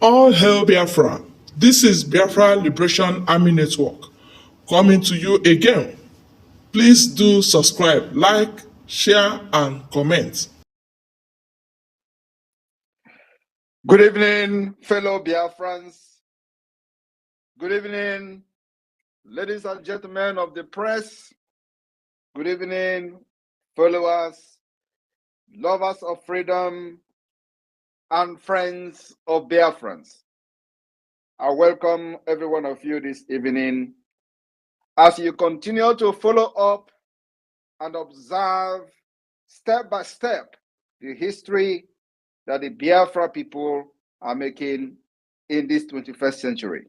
All hail Biafra. This is Biafra Liberation Army Network coming to you again. Please do subscribe, like, share, and comment. Good evening, fellow Biafrans. Good evening, ladies and gentlemen of the press. Good evening, followers, lovers of freedom, and friends of Biafrans. I welcome every one of you this evening as you continue to follow up and observe step by step the history that the Biafra people are making in this 21st century.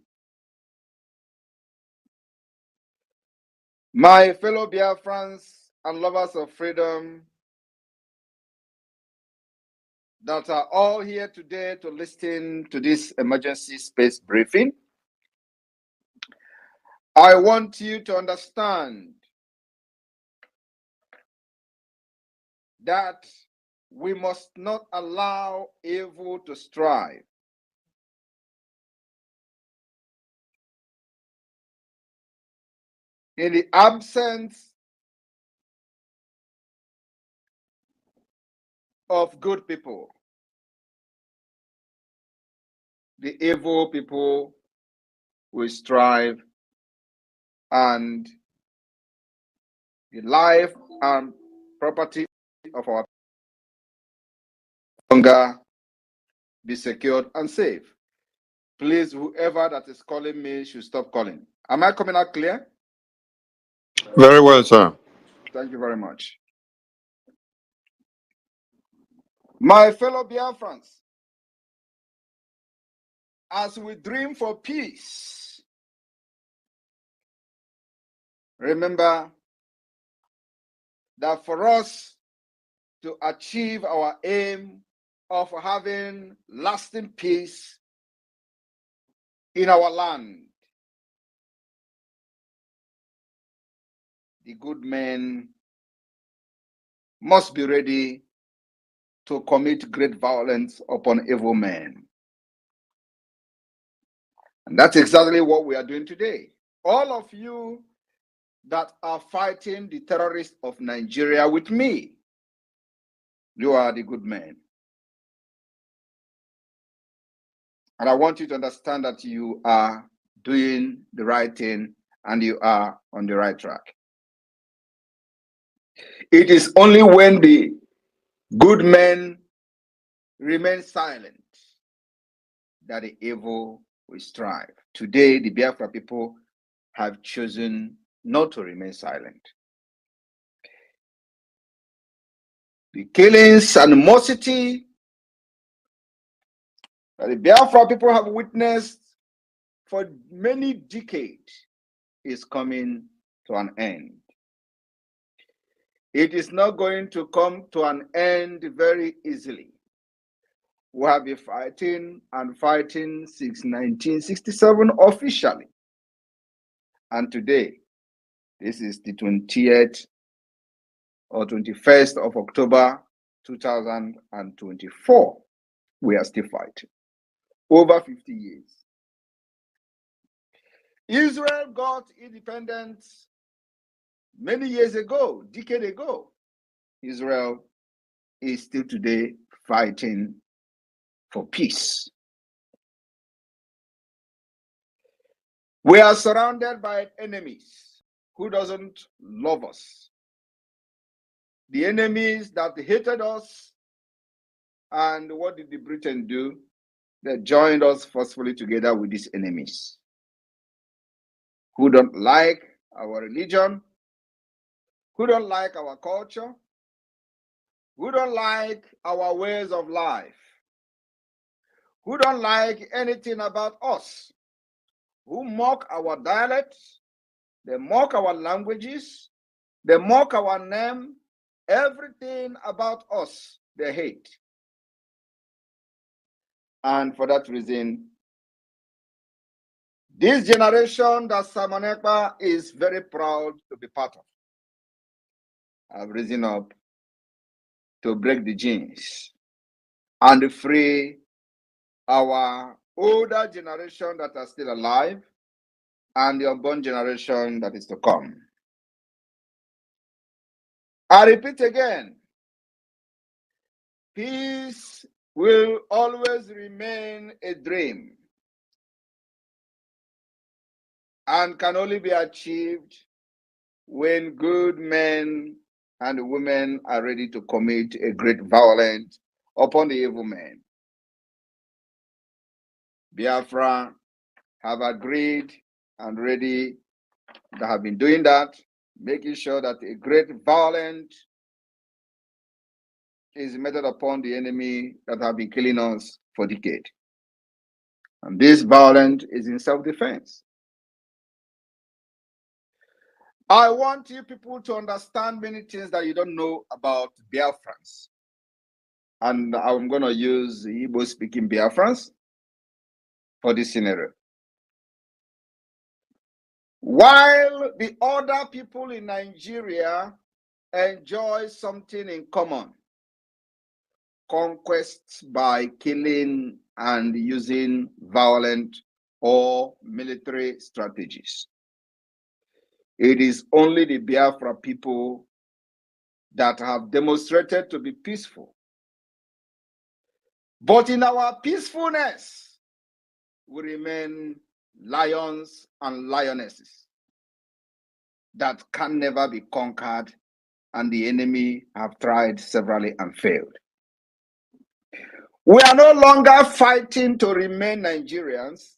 My fellow Biafrans and lovers of freedom that are all here today to listen to this emergency space briefing, I want you to understand that we must not allow evil to strive. In the absence of good people, the evil people will strive, and the life and property of our longer be secured and safe. Please, whoever that is calling me should stop calling. Am I coming out clear? Very well, sir. Thank you very much. My fellow Biafrans, as we dream for peace, remember that for us to achieve our aim of having lasting peace in our land, the good men must be ready to commit great violence upon evil men. And that's exactly what we are doing today. All of you that are fighting the terrorists of Nigeria with me, you are the good men. And I want you to understand that you are doing the right thing and you are on the right track. It is only when the good men remain silent that the evil will strive. Today, the Biafra people have chosen not to remain silent. The killings, animosity that the Biafra people have witnessed for many decades is coming to an end. It is not going to come to an end very easily. We have been fighting and fighting since 1967 officially. And today, this is the 20th or 21st of October 2024. We are still fighting. Over 50 years. Israel got independence many years ago, decade ago. Israel is still today fighting for peace. We are surrounded by enemies who doesn't love us. The enemies that hated us, and what did the Britain do? They joined us forcefully together with these enemies who don't like our religion, who don't like our culture, who don't like our ways of life, who don't like anything about us, who mock our dialects, they mock our languages, they mock our name, everything about us they hate. And for that reason, this generation that Simon Ekpa is very proud to be part of have risen up to break the chains and free our older generation that are still alive and the unborn generation that is to come. I repeat again, peace will always remain a dream and can only be achieved when good men and women are ready to commit a great violence upon the evil men. Biafra have agreed and ready, they have been doing that, making sure that a great violence is meted upon the enemy that have been killing us for decades. And this violence is in self-defense. I want you people to understand many things that you don't know about Biafrans. And I'm going to use the Igbo-speaking Biafrans for this scenario. While the other people in Nigeria enjoy something in common, conquests by killing and using violent or military strategies. It is only the Biafra people that have demonstrated to be peaceful. But in our peacefulness, we remain lions and lionesses that can never be conquered, and the enemy have tried severally and failed. We are no longer fighting to remain Nigerians.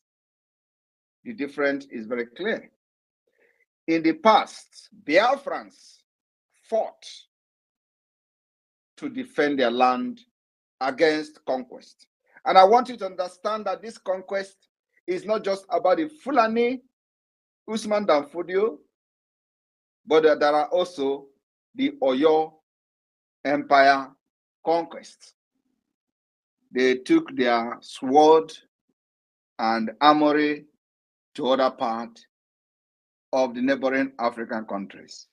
The difference is very clear. In the past, Biafrans fought to defend their land against conquest. And I want you to understand that this conquest is not just about the Fulani, Usman Dan Fodio, but there are also the Oyo Empire conquests. They took their sword and armory to other parts of the neighboring African countries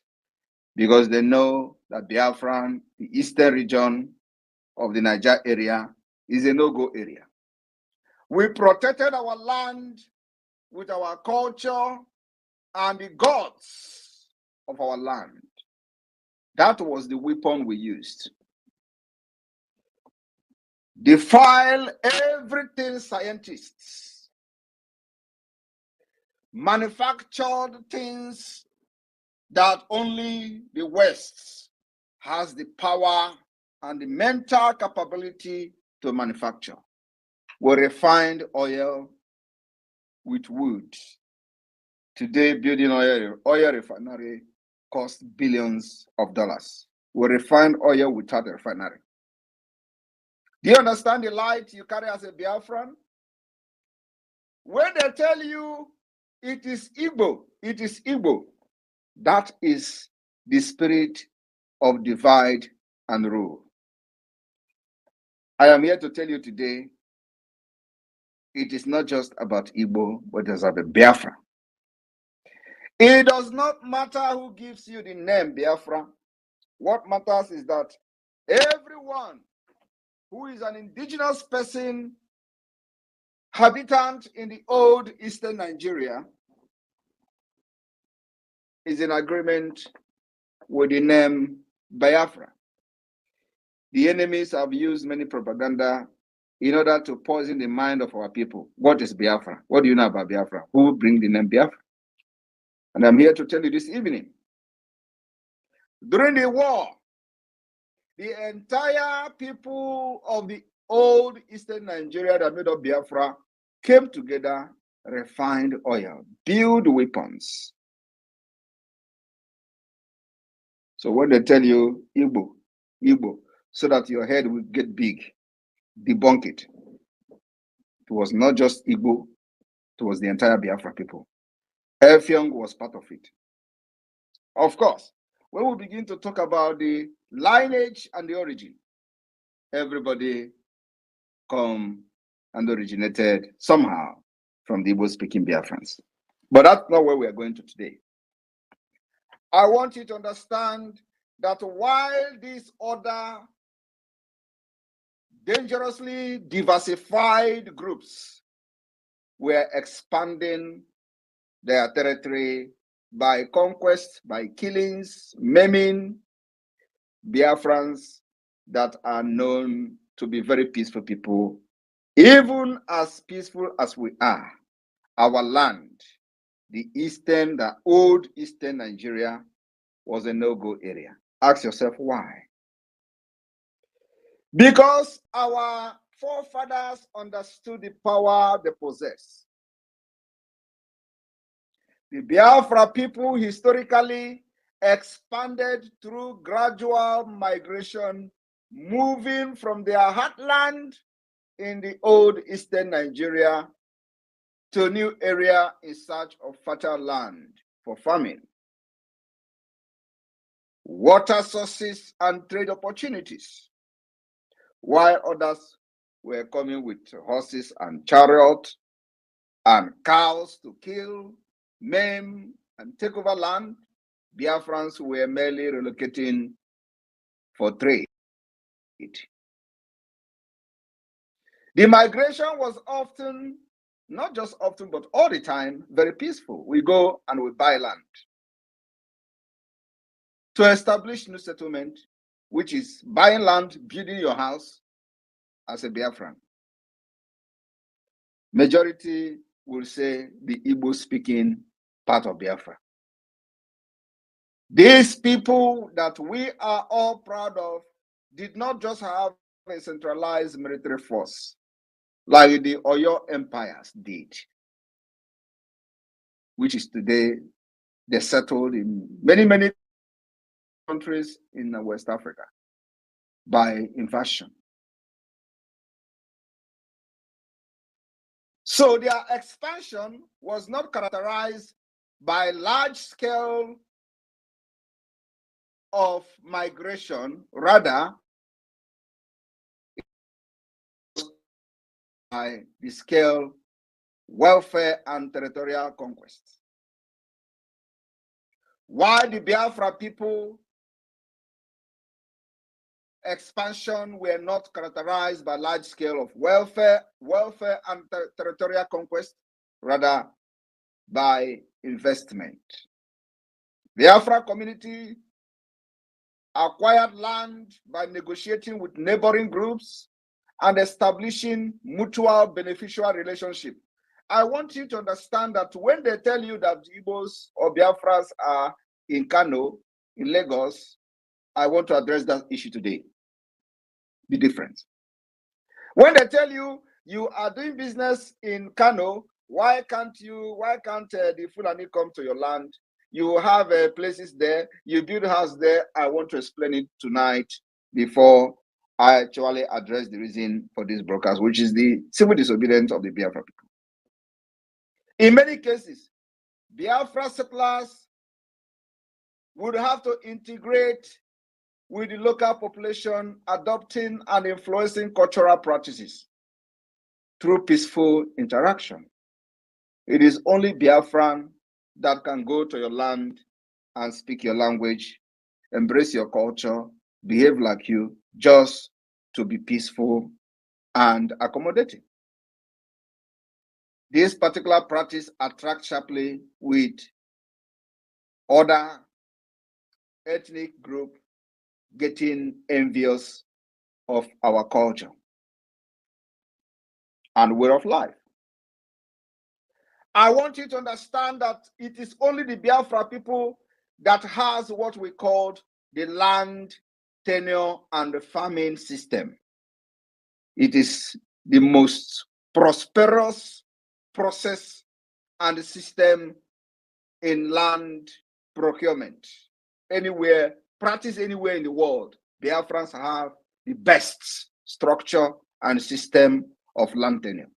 because they know that Biafran, the eastern region of the Niger area, is a no-go area. We protected our land with our culture and the gods of our land. That was the weapon we used. Defile everything scientists manufactured things that only the West has the power and the mental capability to manufacture. We refined oil with wood. Today, building oil refinery costs billions of dollars. We refine oil without a refinery. Do you understand the light you carry as a Biafran? When they tell you it is Igbo, it is Igbo, that is the spirit of divide and rule. I am here to tell you today, it is not just about Igbo, but it's about Biafra. It does not matter who gives you the name Biafra. What matters is that everyone who is an indigenous person, habitant in the old eastern Nigeria, is in agreement with the name Biafra. The enemies have used many propaganda in order to poison the mind of our people. What is Biafra? What do you know about Biafra? Who bring the name Biafra? And I'm here to tell you this evening. During the war, the entire people of the old eastern Nigeria that made up Biafra came together, refined oil, build weapons. So when they tell you Igbo, Igbo, so that your head will get big, debunk it. It was not just Igbo, it was the entire Biafra people. Effiong was part of it. Of course, when we begin to talk about the lineage and the origin, everybody come and originated somehow from the Igbo-speaking Biafrans. But that's not where we are going to today. I want you to understand that while these other dangerously diversified groups were expanding their territory by conquest, by killings, maiming Biafrans that are known to be very peaceful people. Even as peaceful as we are, our land, the old eastern Nigeria, was a no-go area. Ask yourself why. Because our forefathers understood the power they possess. The Biafra people historically expanded through gradual migration, moving from their heartland in the old eastern Nigeria to a new area in search of fertile land for farming, water sources, and trade opportunities, while others were coming with horses and chariots and cows to kill, maim, and take over land. Biafrans were merely relocating for trade. The migration was often, not just often, but all the time, very peaceful. We go and we buy land to establish new settlement, which is buying land, building your house as a Biafran. Majority will say the Igbo-speaking part of Biafra. These people that we are all proud of did not just have a centralized military force like the Oyo empires did, which is today they settled in many countries in West Africa by invasion. So their expansion was not characterized by large scale of migration, rather by the scale, welfare, and territorial conquest. While the Biafra people expansion were not characterized by large scale of welfare and territorial conquest, rather by investment. Biafra community acquired land by negotiating with neighboring groups and establishing mutual beneficial relationship. I want you to understand that when they tell you that Igbos or Biafras are in Kano, in Lagos, I want to address that issue today. The difference. When they tell you you are doing business in Kano, why can't the Fulani come to your land? You have places there, you build a house there. I want to explain it tonight before I actually address the reason for these brokers, which is the civil disobedience of the Biafra people. In many cases, Biafra settlers would have to integrate with the local population, adopting and influencing cultural practices through peaceful interaction. It is only Biafran that can go to your land and speak your language, embrace your culture, behave like you, just to be peaceful and accommodating. This particular practice attracts sharply with other ethnic group getting envious of our culture and way of life. I want you to understand that it is only the Biafra people that has what we call the land tenure and the farming system. It is the most prosperous process and system in land procurement. Practice anywhere in the world, Biafrans have the best structure and system of land tenure.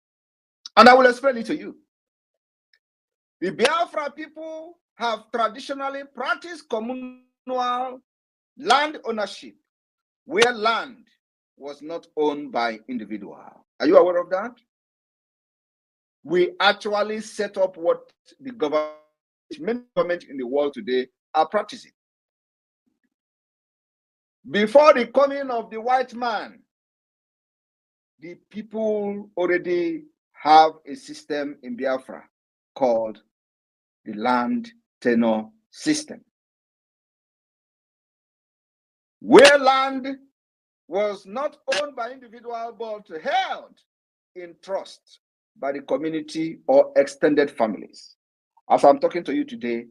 And I will explain it to you. The Biafra people have traditionally practiced communal land ownership, where land was not owned by individual. Are you aware of that? We actually set up what the many governments in the world today are practicing. Before the coming of the white man, the people already have a system in Biafra called the land tenure system, where land was not owned by individual but held in trust by the community or extended families. As I'm talking to you today,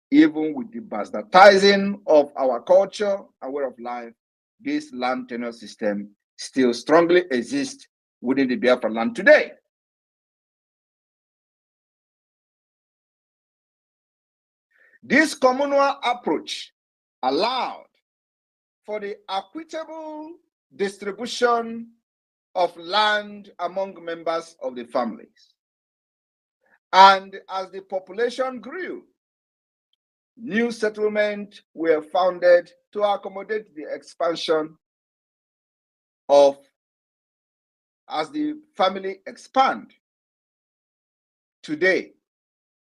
even with the bastardizing of our culture and way of life, this land tenure system still strongly exists within the Biafra land today. This communal approach allowed for the equitable distribution of land among members of the families. And as the population grew, new settlements were founded to accommodate the expansion of, as the family expand. Today,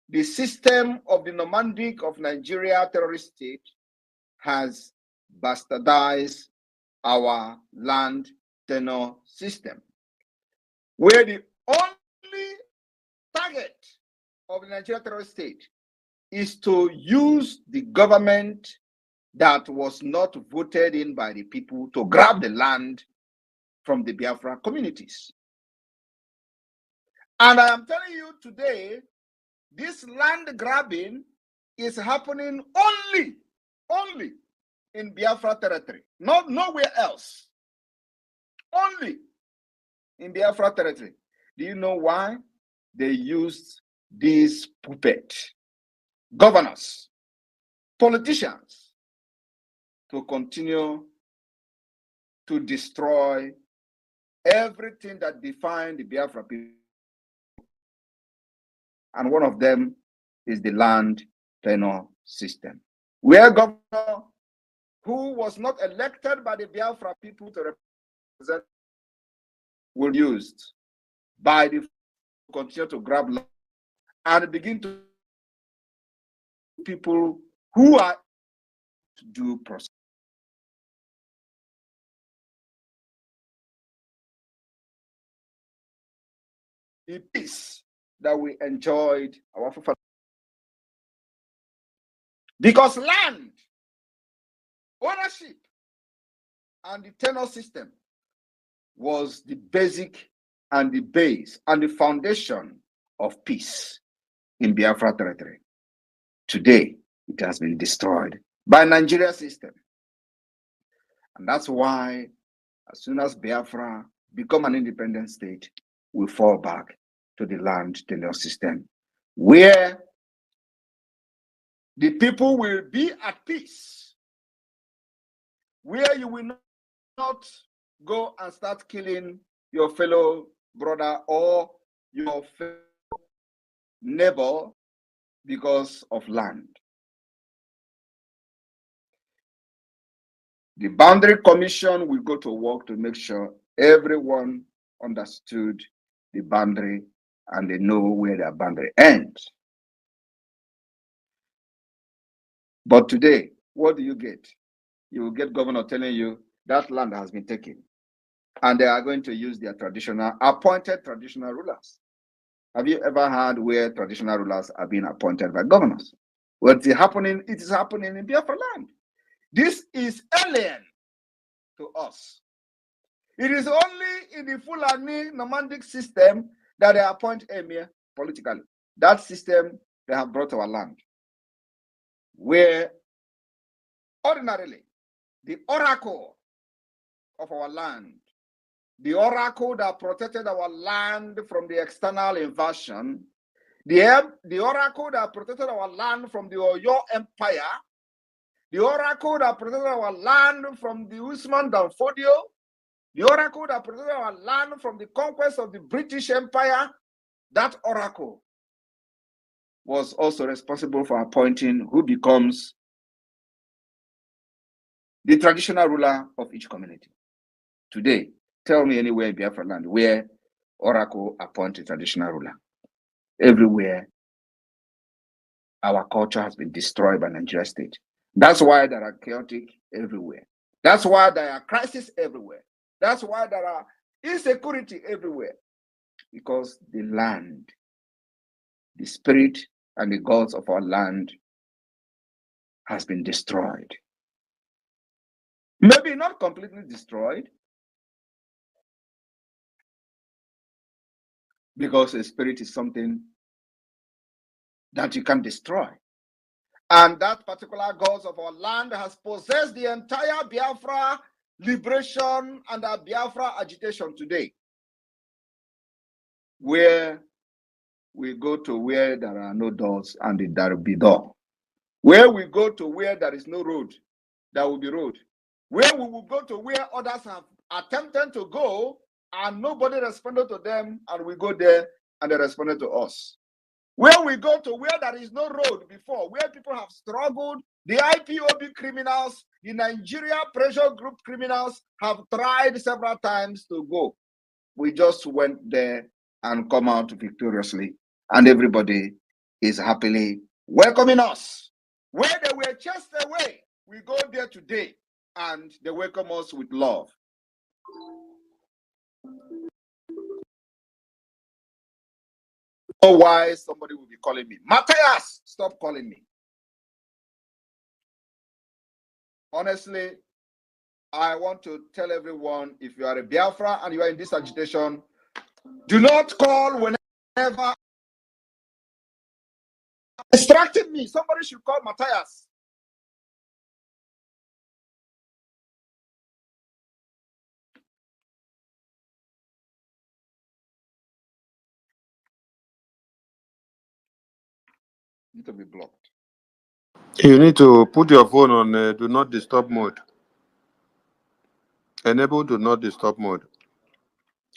the system of the nomadic of Nigeria terrorist state has bastardized our land tenure system, where the only target of the Nigeria terrorist state is to use the government that was not voted in by the people to grab the land from the Biafra communities. And I am telling you today, this land grabbing is happening only in Biafra territory, not nowhere else. Only in Biafra territory. Do you know why? They used these puppet governors, politicians, to continue to destroy everything that defined the Biafra people. And one of them is the land tenure system, where governor who was not elected by the Biafra people to represent were used by the continue to grab land and begin to people who are to do process. The peace that we enjoyed, our because land ownership and the tenure system was the basic and the base and the foundation of peace in Biafra territory. Today, it has been destroyed by Nigeria system. And that's why as soon as Biafra become an independent state, we fall back to the land tenure system, where the people will be at peace, where you will not go and start killing your fellow brother or your fellow neighbor because of land. The Boundary Commission will go to work to make sure everyone understood the boundary and they know where their boundary ends. But today, what do you get? You will get governor telling you that land has been taken and they are going to use their appointed traditional rulers. Have you ever heard where traditional rulers are being appointed by governors? Well, it is happening in Biafra land. This is alien to us. It is only in the Fulani nomadic system that they appoint emir politically. That system they have brought to our land, where ordinarily the oracle of our land, the oracle that protected our land from the external invasion, the oracle that protected our land from the Oyo Empire, the oracle that protected our land from the Usman Danfodio, the oracle that protected our land from the conquest of the British Empire, that oracle was also responsible for appointing who becomes the traditional ruler of each community. Today, tell me anywhere in Biafra land where oracle appointed traditional ruler. Everywhere, our culture has been destroyed by Nigeria state. That's why there are chaotic everywhere. That's why there are crises everywhere. That's why there are insecurity everywhere. Because the land, the spirit and the gods of our land has been destroyed. Maybe not completely destroyed, because a spirit is something that you can destroy. And that particular gods of our land has possessed the entire Biafra liberation and the Biafra agitation today. Where we go to where there are no doors and there will be door. Where we go to where there is no road, there will be road. Where we will go to where others have attempted to go and nobody responded to them, and we go there and they responded to us. Where we go to where there is no road before, where people have struggled, the IPOB criminals, the Nigeria pressure group criminals have tried several times to go. We just went there and come out victoriously, and everybody is happily welcoming us. Where they were chased away, we go there today and they welcome us with love. Oh, why somebody will be calling me, Matthias, stop calling me. Honestly, I want to tell everyone, if you are a Biafra and you are in this agitation, do not call whenever distracting me. Somebody should call Matthias. Need to be blocked. You need to put your phone on do not disturb mode. Enable do not disturb mode.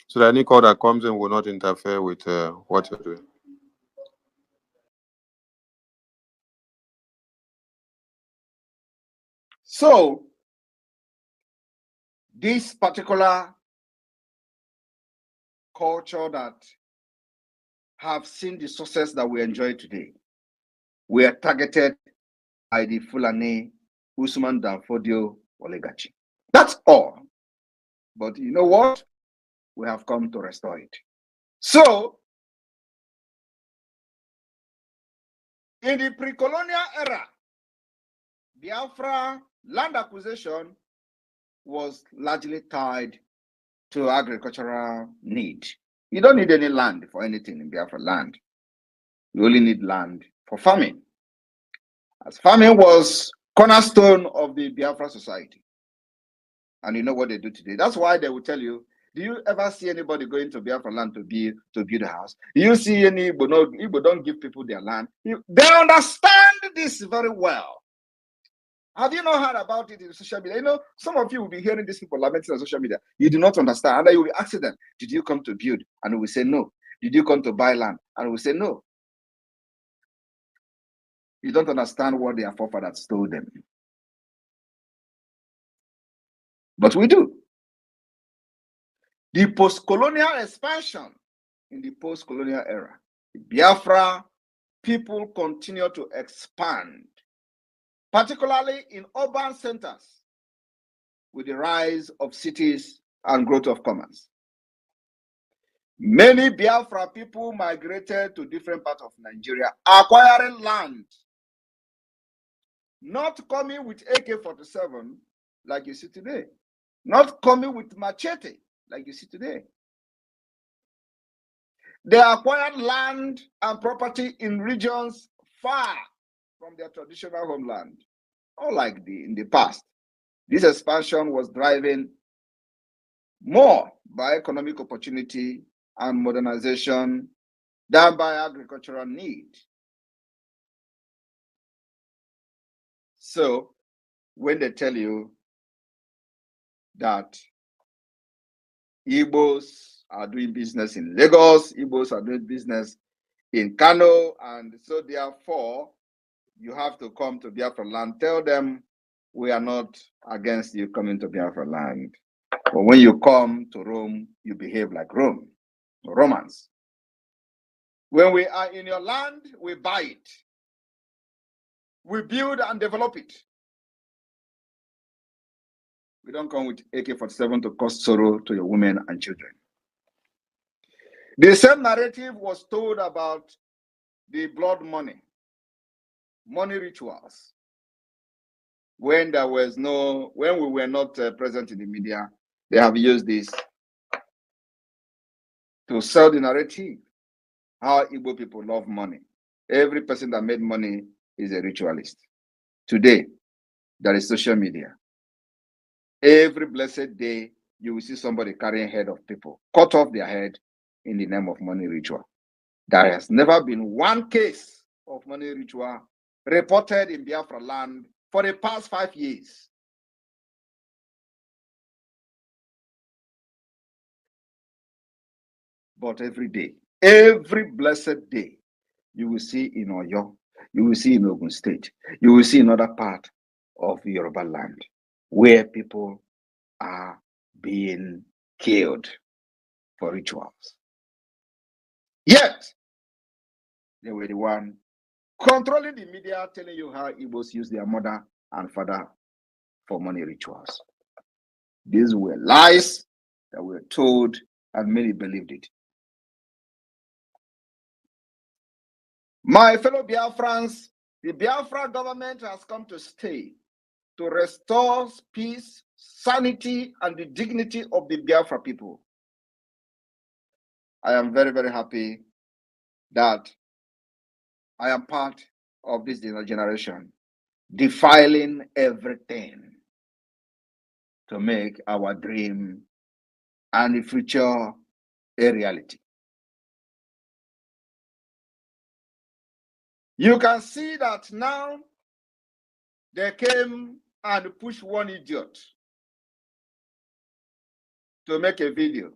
So that any call that comes in will not interfere with what you're doing. So, this particular culture that have seen the success that we enjoy today, we are targeted by the Fulani Usman Danfodio oligarchy. That's all. But you know what? We have come to restore it. So, in the pre-colonial era, Biafra land acquisition was largely tied to agricultural need. You don't need any land for anything in Biafra land. You only need land for farming, as farming was cornerstone of the Biafra society. And you know what they do today? That's why they will tell you, do you ever see anybody going to Biafra land to build a house? Do you see any Igbo? No, Igbo don't give people their land. They understand this very well. Have you not heard about it in social media? You know, some of you will be hearing these people lamenting on social media. You do not understand. And then you will be asking them, did you come to build? And we say no. Did you come to buy land? And we say no. You don't understand what their forefathers told them. But we do. The post-colonial expansion in the post-colonial era, Biafra people continue to expand, particularly in urban centers, with the rise of cities and growth of commerce. Many Biafra people migrated to different parts of Nigeria, acquiring land, not coming with AK-47 like you see today, not coming with machete like you see today. They acquired land and property in regions far from their traditional homeland, unlike in the past. This expansion was driven more by economic opportunity and modernization than by agricultural need. So, when they tell you that Igbos are doing business in Lagos, Igbos are doing business in Kano, and so therefore you have to come to Biafra land, tell them we are not against you coming to Biafra land. But when you come to Rome, you behave like Rome, Romans. When we are in your land, we buy it. We build and develop it. We don't come with AK-47 to cause sorrow to your women and children. The same narrative was told about the blood money rituals. When we were not present in the media, they have used this to sell the narrative, how Igbo people love money. Every person that made money is a ritualist. Today, there is social media. Every blessed day, you will see somebody carrying head of people, cut off their head in the name of money ritual. There has never been one case of money ritual reported in Biafra land for the past 5 years. But every day, every blessed day, you will see in Oyo, you will see in Ogun State, you will see in other part of Yoruba land where people are being killed for rituals. Yet, they were the one controlling the media, telling you how Igbos use their mother and father for money rituals. These were lies that were told, and many believed it. My fellow Biafrans, the Biafra government has come to stay to restore peace, sanity, and the dignity of the Biafra people. I am very, very happy that I am part of this generation, defiling everything to make our dream and the future a reality. You can see that now they came and pushed one idiot to make a video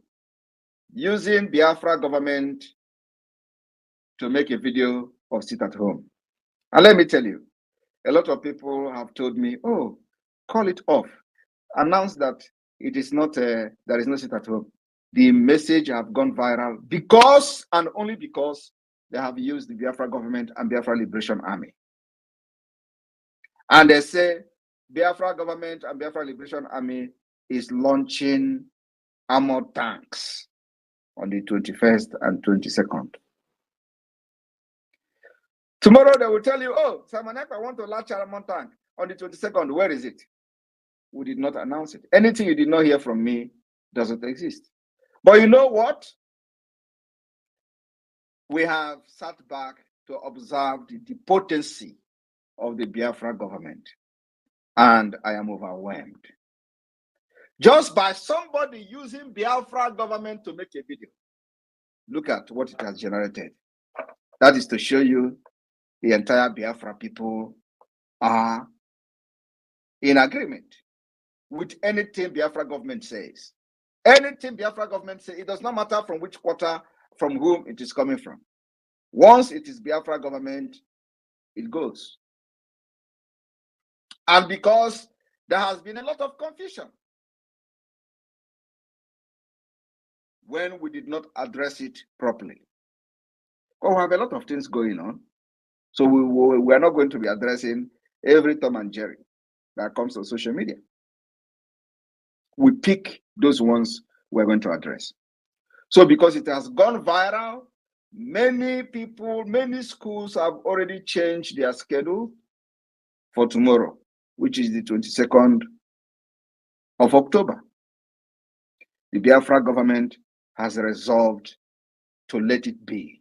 using Biafra government to make a video of sit at home. And let me tell you, a lot of people have told me, oh, call it off. Announce that it is not, there is no sit at home. The message have gone viral because and only because they have used the Biafra government and Biafra Liberation Army. And they say Biafra government and Biafra Liberation Army is launching armored tanks on the 21st and 22nd. Tomorrow they will tell you, oh, Samaneka, I want to launch an armored tank on the 22nd. Where is it? We did not announce it. Anything you did not hear from me doesn't exist. But you know what? We have sat back to observe the potency of the Biafra government. And I am overwhelmed. Just by somebody using Biafra government to make a video. Look at what it has generated. That is to show you the entire Biafra people are in agreement with anything Biafra government says. Anything Biafra government says, it does not matter from which quarter, from whom it is coming from. Once it is Biafra government, it goes. And because there has been a lot of confusion when we did not address it properly. Well, we have a lot of things going on. So we are not going to be addressing every Tom and Jerry that comes on social media. We pick those ones we're going to address. So because it has gone viral, many people, many schools have already changed their schedule for tomorrow, which is the 22nd of October. The Biafra government has resolved to let it be.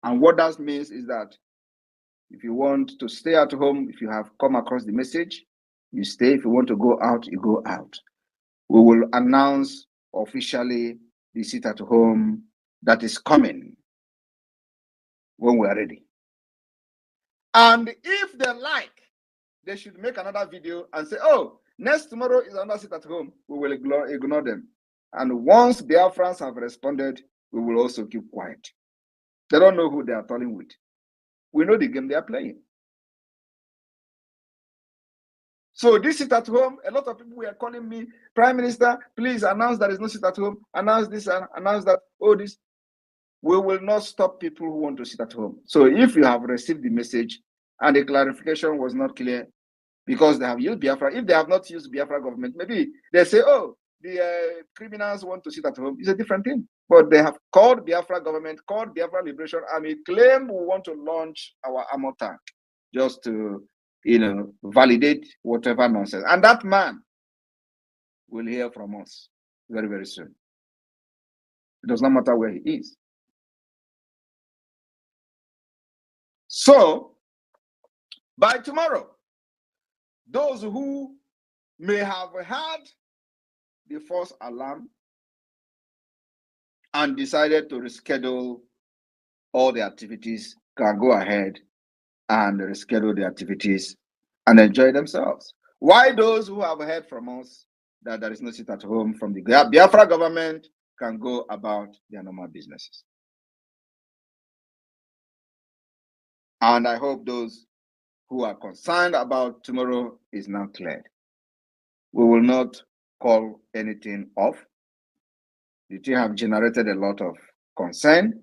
And what that means is that if you want to stay at home, if you have come across the message, you stay. If you want to go out, you go out. We will announce officially the sit at home that is coming when we are ready. And if they like, they should make another video and say, oh, next tomorrow is another sit at home. We will ignore them. And once Biafrans have responded, we will also keep quiet. They don't know who they are talking with. We know the game they are playing. So this sit at home, a lot of people were calling me, Prime Minister, please announce there is no sit at home, announce this, announce that, oh, this. We will not stop people who want to sit at home. So if you have received the message and the clarification was not clear because they have used Biafra, if they have not used Biafra government, maybe they say, oh, the criminals want to sit at home, it's a different thing. But they have called Biafra government, called Biafra Liberation Army, claim we want to launch our armor tank just to, validate whatever nonsense. And that man will hear from us very, very soon. It does not matter where he is. So, by tomorrow, those who may have had the false alarm and decided to reschedule all the activities can go ahead and reschedule the activities and enjoy themselves. Why those who have heard from us that there is no sit at home from the Biafra government can go about their normal businesses. And I hope those who are concerned about tomorrow is now cleared. We will not call anything off. The thing have generated a lot of concern.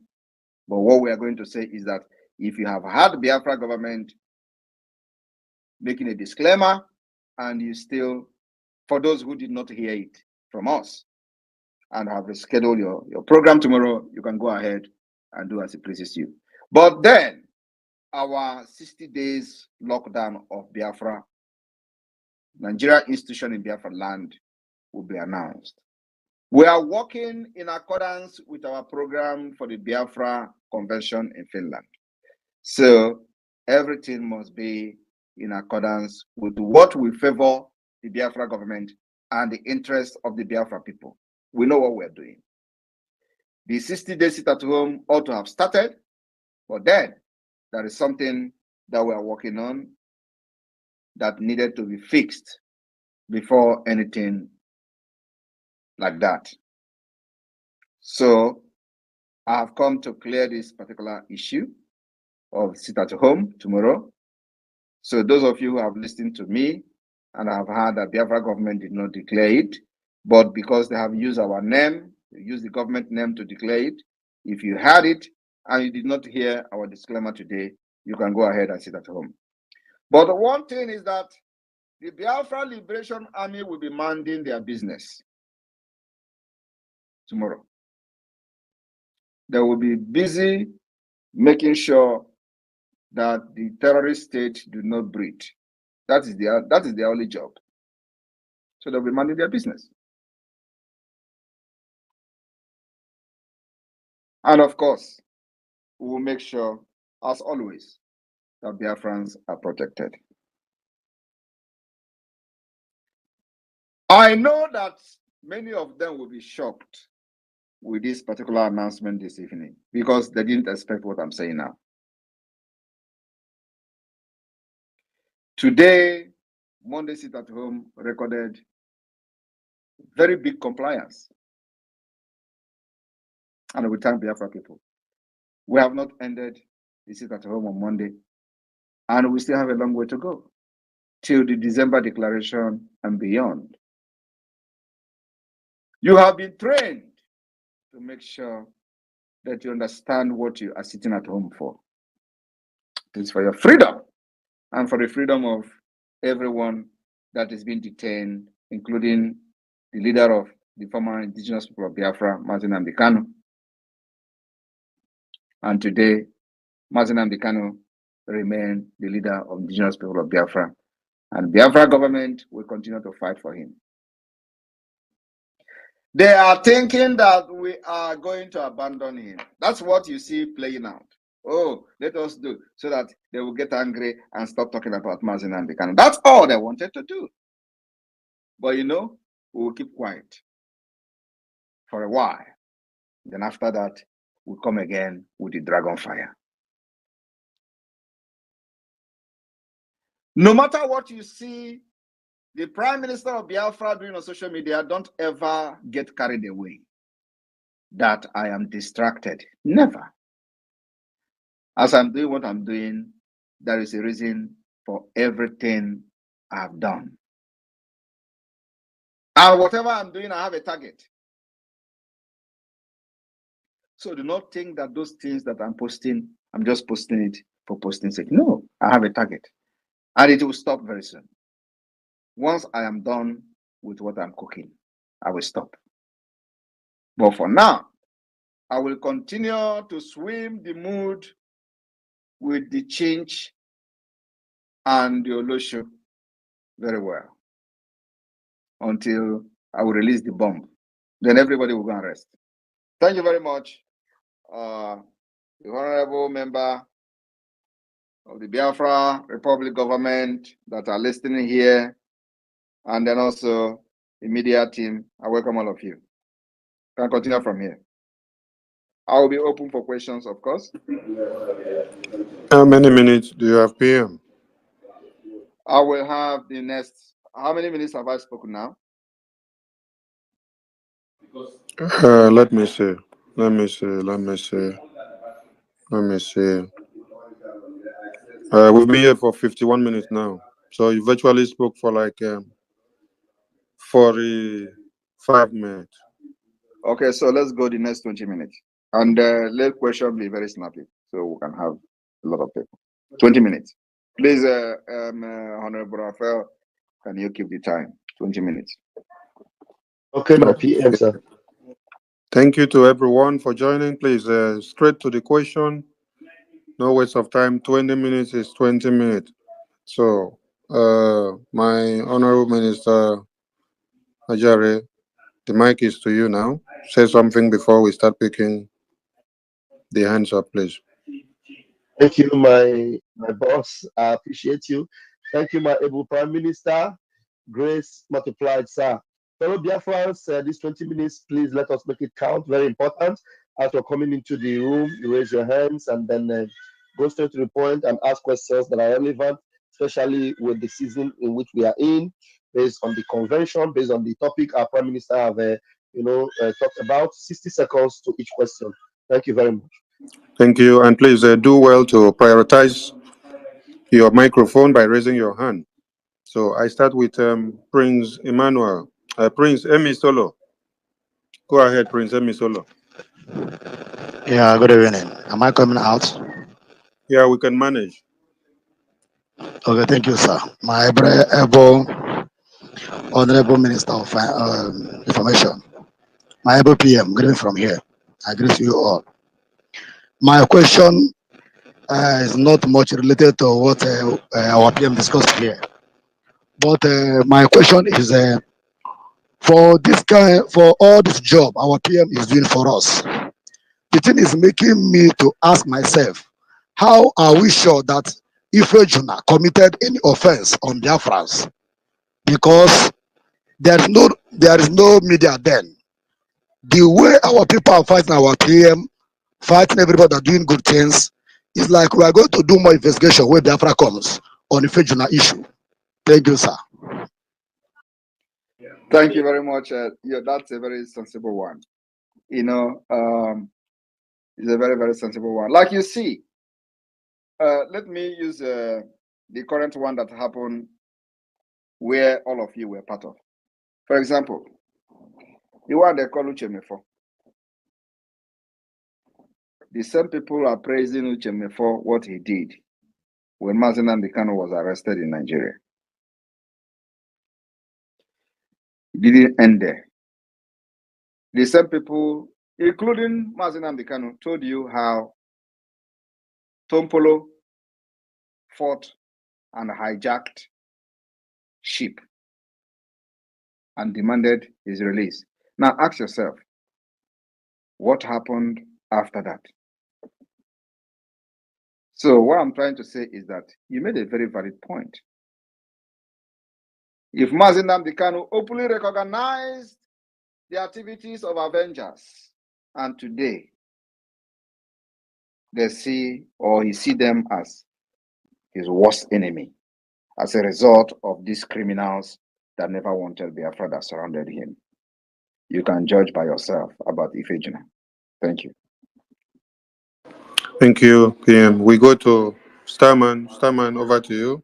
But what we are going to say is that if you have had Biafra government making a disclaimer and you still, for those who did not hear it from us and have rescheduled your program tomorrow, you can go ahead and do as it pleases you. But then our 60 days lockdown of Biafra, Nigeria institution in Biafra land, will be announced. We are working in accordance with our program for the Biafra Convention in Finland. So everything must be in accordance with what will favor the Biafra government and the interests of the Biafra people. We know what we're doing. The 60 days sit at home ought to have started, but then there is something that we are working on that needed to be fixed before anything like that. So I have come to clear this particular issue of sit at home tomorrow. So those of you who have listened to me and have heard that Biafra government did not declare it, but because they have used our name, used the government name to declare it, if you heard it and you did not hear our disclaimer today, you can go ahead and sit at home. But the one thing is that the Biafra Liberation Army will be minding their business tomorrow. They will be busy making sure that the terrorist state do not breed. That is their only job. So they'll be minding their business. And of course, we will make sure, as always, that Biafrans are protected. I know that many of them will be shocked with this particular announcement this evening because they didn't expect what I'm saying now. Today, Monday Sit at Home recorded very big compliance. And we thank Biafra people. We have not ended the Sit at Home on Monday, and we still have a long way to go till the December declaration and beyond. You have been trained to make sure that you understand what you are sitting at home for. It's for your freedom and for the freedom of everyone that is being detained, including the leader of the former indigenous people of Biafra, Martin Ambikano. And today, Martin Ambikano remains the leader of indigenous people of Biafra. And Biafra government will continue to fight for him. They are thinking that we are going to abandon him. That's what you see playing out. Oh, let us do so that they will get angry and stop talking about Martin Ambikano. That's all they wanted to do. But we will keep quiet for a while. Then after that, we'll come again with the dragon fire. No matter what you see the Prime Minister of Biafra doing on social media, don't ever get carried away that I am distracted. Never. As I'm doing what I'm doing, there is a reason for everything I've done. And whatever I'm doing, I have a target. So do not think that those things that I'm posting, I'm just posting it for posting's sake. No, I have a target. And it will stop very soon. Once I am done with what I'm cooking. I will stop. But for now, I will continue to swim the mood with the change and the Olosho very well until I will release the bomb. Then everybody will go and rest. Thank you very much, the honorable member of the Biafra Republic government that are listening here, and then also the media team. I welcome all of you. Can continue from here. I will be open for questions, of course. How many minutes do you have, PM? I will have the next. How many minutes have I spoken now? Let me see. We've been here for 51 minutes now. So you virtually spoke for like 45 minutes. Okay, so let's go the next 20 minutes. And let question be very snappy so we can have a lot of people. 20 minutes. Please, Honorable Raphael, can you keep the time? 20 minutes. Okay, my PM, sir. Thank you to everyone for joining. Please, straight to the question. No waste of time. 20 minutes is 20 minutes. So, my Honorable Minister Ajare, the mic is to you now. Say something before we start picking the hands up, please. Thank you, my boss. I appreciate you. Thank you, my able Prime Minister. Grace multiplied, sir. Fellow Biafrans, these 20 minutes, please let us make it count. Very important. As you're coming into the room, you raise your hands and then go straight to the point and ask questions that are relevant, especially with the season in which we are in, based on the convention, based on the topic our Prime Minister have, talked about. 60 seconds to each question. Thank you very much. Thank you. And please do well to prioritize your microphone by raising your hand. So I start with Prince Emmanuel. Prince Emi Solo. Go ahead, Prince Emi Solo. Yeah, good evening. Am I coming out? Yeah, we can manage. Okay, thank you, sir. My able Honorable Minister of Information, my able PM, greeting from here. I greet you all. My question is not much related to what our PM discussed here, but my question is for all this job our PM is doing for us. The thing is making me to ask myself, how are we sure that Ifejuna committed any offense on Biafrans? Because there is no media then. The way our people are fighting our PM, fighting everybody that are doing good things, is like we are going to do more investigation when Biafra comes on the Ifejuna issue. Thank you, sir. Thank you very much. Yeah, that's a very sensible one. It's a very, very sensible one. Like you see, let me use the current one that happened where all of you were part of. For example, the one they call Uchemefo. The same people are praising Uchemefo for what he did when Mazen Kanu was arrested in Nigeria. It didn't end there. The same people, including Mazen Kanu, told you how Tompolo fought and hijacked ship and demanded his release. Now ask yourself, what happened after that? So what I'm trying to say is that you made a very valid point. If Mazen Kanu openly recognized the activities of Avengers, and today they see or he see them as his worst enemy as a result of these criminals that never wanted Biafra that surrounded him, you can judge by yourself about Ifejuna. Thank you. Thank you, PM. We go to Starman. Starman, over to you.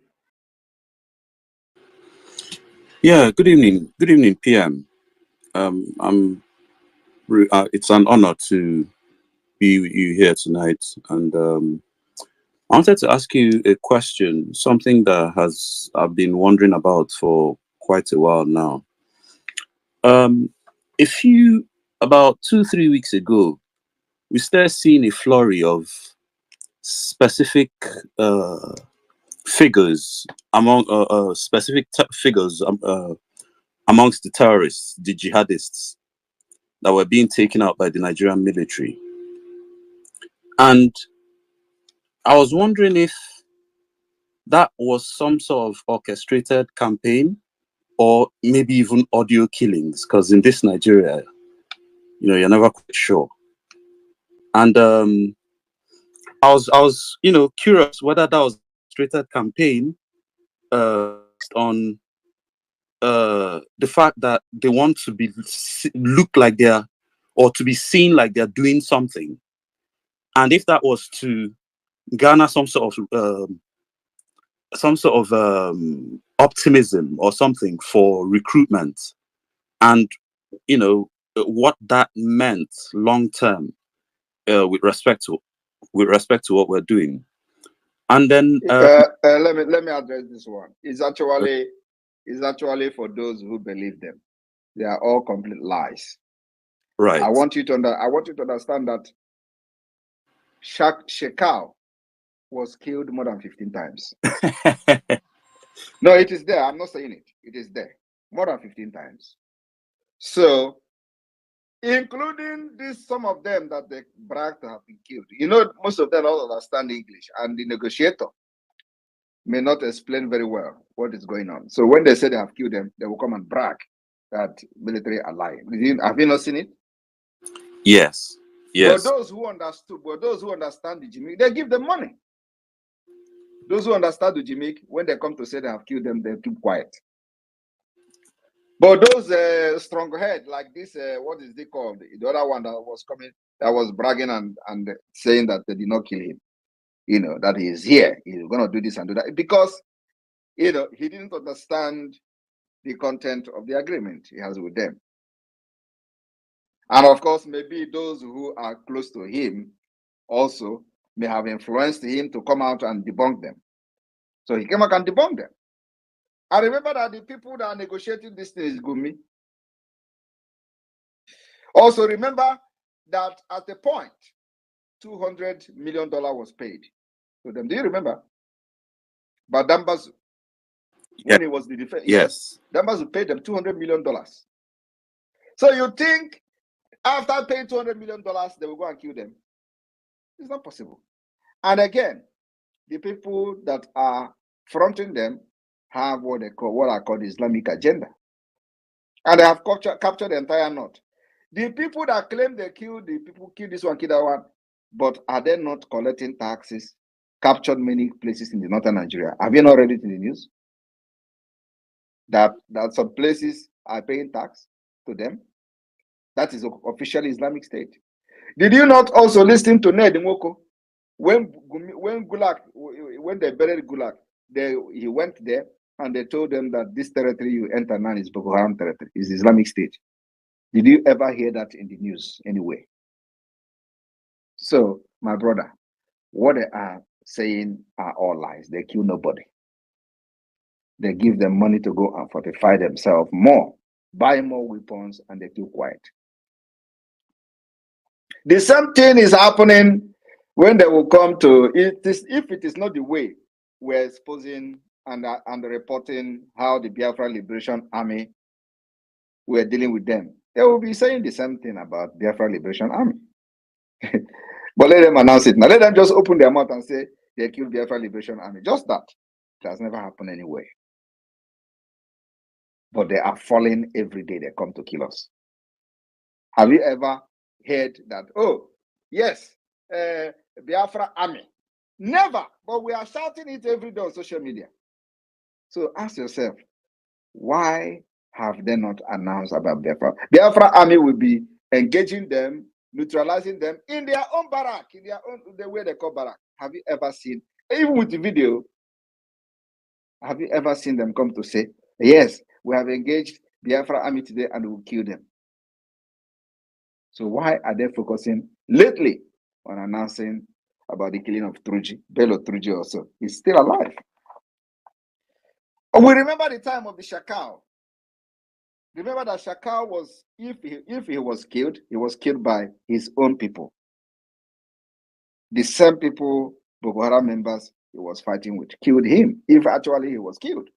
Yeah, good evening. Good evening, PM. It's an honor to be with you here tonight. And I wanted to ask you a question, something that I've been wondering about for quite a while now. about 2-3 weeks ago, we started seeing a flurry of specific figures among figures amongst the terrorists, the jihadists, that were being taken out by the Nigerian military. And I was wondering if that was some sort of orchestrated campaign, or maybe even audio killings, because in this Nigeria, you're never quite sure. And I was curious whether that was a orchestrated campaign on the fact that they want to look like they're, or to be seen like they're doing something, and if that was to garner some sort of optimism or something for recruitment, and what that meant long term with respect to what we're doing. And then let me address this one. It's actually for those who believe them. They are all complete lies. Right. I want you to understand that Shekau was killed more than 15 times. No, it is there. I'm not saying it. It is there. More than 15 times. So, including some of them that they bragged to have been killed. Most of them don't understand English, and the negotiator may not explain very well what is going on. So when they say they have killed them, they will come and brag that military are lying. Have you not seen it? Yes. But those who understand the Jimmy, they give them money. Those who understand the Jimmy, when they come to say they have killed them, they keep quiet. But those stronghead like this, what is they called? The other one that was coming, that was bragging and saying that they did not kill him. That he is here. He's going to do this and do that. Because, he didn't understand the content of the agreement he has with them. And of course, maybe those who are close to him also may have influenced him to come out and debunk them. So he came out and debunked them. I remember that the people that are negotiating this thing is Gumi. Also remember that at the point, $200 million was paid to them. Do you remember? But Dambazu, when he was the defense, yes, Dambazu paid them $200 million. So you think after paying $200 million, they will go and kill them? It's not possible. And again, the people that are fronting them have what I call the Islamic agenda. And they have captured the entire north. The people that claim they killed the people, kill this one, kill that one, but are they not collecting taxes, captured many places in the northern Nigeria? Have you not read it in the news? That some places are paying tax to them? That is officially Islamic State. Did you not also listen to Ned Nwoko? When they buried Gulag, he went there and they told them that this territory you enter now is Boko Haram territory, is Islamic State. Did you ever hear that in the news anyway? So, my brother, what they are saying are all lies. They kill nobody. They give them money to go and fortify themselves more, buy more weapons, and they keep quiet. The same thing is happening when they will come to it. If it is not the way we're exposing and reporting how the Biafra Liberation Army, we're dealing with them, they will be saying the same thing about Biafra Liberation Army. But let them announce it now. Let them just open their mouth and say they killed Biafra Liberation Army. Just that. It has never happened anyway. But they are falling every day. They come to kill us. Have you ever heard that? Oh, yes, Biafra Army. Never. But we are shouting it every day on social media. So ask yourself, why have they not announced about Biafra? Biafra Army will be engaging them, neutralizing them in their own barrack, in their own, the way they call barrack. Have you ever seen, even with the video, have you ever seen them come to say, yes, we have engaged Biafra Army today and we'll kill them? So why are they focusing lately on announcing about the killing of Truji? Bello Truji also is still alive. We remember the time of the Shakal. Remember that Shakal was, if he was killed by his own people. The same people Boko Haram members he was fighting with killed him, if actually he was killed.